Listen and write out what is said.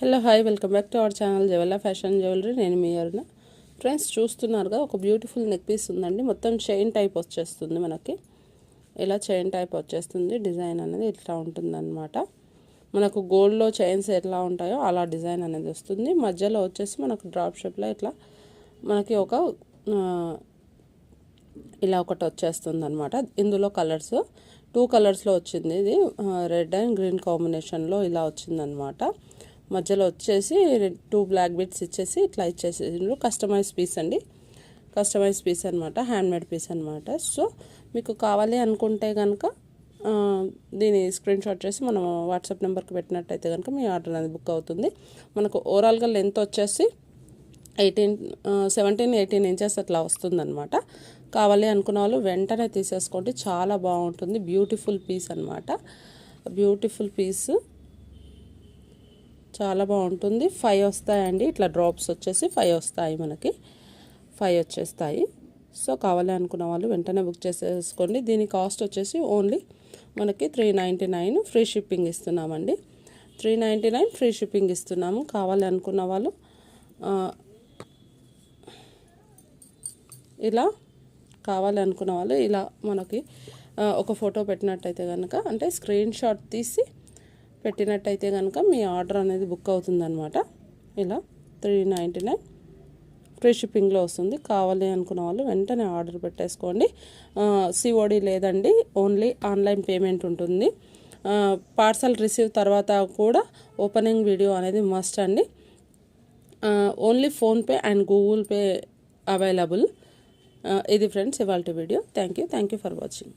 Hello hi welcome back to our channel జవెల్లా fashion jewellery. నేను మీ అరుణ. ఫ్రెండ్స్ చూస్తున్నారుగా ఒక బ్యూటిఫుల్ నెక్ పీస్ ఉందండి. మొత్తం చైన్ టైప్ వచ్చేస్తుంది మనకి. ఇలా చైన్ టైప్ వచ్చేస్తుంది. డిజైన్ అనేది ఇట్లా ఉంటుందన్నమాట. మనకు గోల్డ్లో చైన్స్ ఎట్లా ఉంటాయో అలా డిజైన్ అనేది వస్తుంది. మధ్యలో వచ్చేసి మనకు డ్రాప్ షేప్లో ఇట్లా మనకి ఇలా ఒకటి వచ్చేస్తుంది అనమాట. ఇందులో కలర్స్ 2 కలర్స్లో వచ్చింది. ఇది రెడ్ అండ్ గ్రీన్ కాంబినేషన్లో ఇలా వచ్చిందనమాట. మధ్యలో వచ్చేసి 2 బ్లాక్ బిట్స్ ఇచ్చేసి ఇట్లా ఇచ్చేసి కస్టమైజ్ పీస్ అండి. కస్టమైజ్ పీస్ అనమాట, హ్యాండ్మేడ్ పీస్ అనమాట. సో మీకు కావాలి అనుకుంటే కనుక దీని స్క్రీన్ షాట్ చేసి మనం వాట్సాప్ నెంబర్కి పెట్టినట్టయితే కనుక మీ ఆర్డర్ అనేది బుక్ అవుతుంది. మనకు ఓవరాల్గా లెంత్ వచ్చేసి 17-18 ఇంచెస్ అట్లా వస్తుందన్నమాట. కావాలి అనుకున్న వాళ్ళు వెంటనే తీసేసుకోండి. చాలా బాగుంటుంది. బ్యూటిఫుల్ పీస్ అనమాట. బ్యూటిఫుల్ పీస్ చాలా బాగుంటుంది. 5 వస్తాయండి. ఇట్లా డ్రాప్స్ వచ్చేసి 5 వస్తాయి. మనకి 5 వచ్చేస్తాయి. సో కావాలి అనుకున్న వాళ్ళు వెంటనే బుక్ చేసేసుకోండి. దీని కాస్ట్ వచ్చేసి ఓన్లీ మనకి 399 ఫ్రీ షిప్పింగ్ ఇస్తున్నామండి. 399 ఫ్రీ షిప్పింగ్ ఇస్తున్నాము. కావాలి అనుకున్న వాళ్ళు ఇలా మనకి ఒక ఫోటో పెట్టినట్టయితే కనుక, అంటే స్క్రీన్ షాట్ తీసి పెట్టినట్టయితే కనుక మీ ఆర్డర్ అనేది బుక్ అవుతుందన్నమాట. ఇలా 399 ఫ్రీ షిప్పింగ్లో వస్తుంది. కావాలి అనుకున్న వాళ్ళు వెంటనే ఆర్డర్ పెట్టేసుకోండి. సిఓడి లేదండి, ఓన్లీ ఆన్లైన్ పేమెంట్ ఉంటుంది. పార్సల్ రిసీవ్ తర్వాత కూడా ఓపెనింగ్ వీడియో అనేది మస్ట్ అండి. Only PhonePe and Google pay available. ఇది ఫ్రెండ్స్ ఇవాళ video. Thank you for watching.